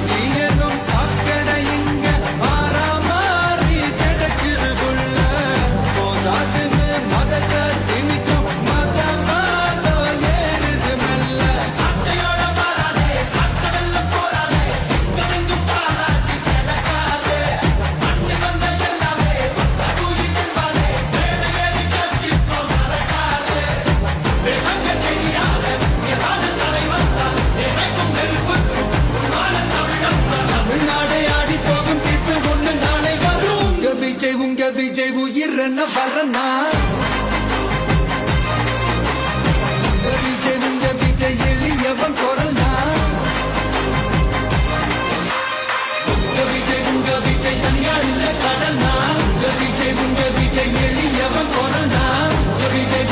சாதியனும் சாக்கடை இங்க மாறாமாறி கிடக்குது புள்ள போதாதுன்னு மதத்தை திணிக்கும் மதவாதம் ஏறுது மெல்ல சட்டையோட மாறாதே கட்ட வெள்ளம் போராதே சிங்கம் எங்கும் பாராட்டி கிடக்காதே அண்ணி வந்த எல்லாமே கூலி செல்வாதே மேடை ஏறி கட்சி மறக்காதே தேசங்க தெரியாத ஏதான தலைவர் தான் எனக்கும் நெருப்புக்கும் உருவான தமிழம் தான் தமிழ்நாடை ஆடி போகும் தீர்ப்பு ஒண்ணு நாளை வரும் உங்க விஜய் உயிரென்ன வரனா உங்க விஜய் எளியவன் குரல்னா உங்க விஜய் தனியார் இல்ல கடல்னா உங்க விஜய் எளியவன் குரல்னா உங்க விஜய்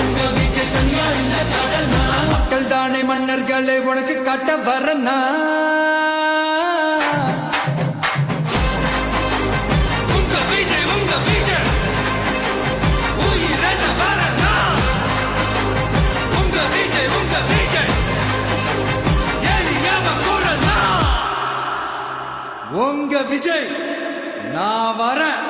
தனியார் இல்ல கடல்னா மக்கள் தானே மன்னர்களை உனக்கு காட்ட வரனா உங்க விஜய் உயிரென்ன வரனா உங்க விஜய் எளியவன் குரல்னா உங்க விஜய் நான் வரேன்.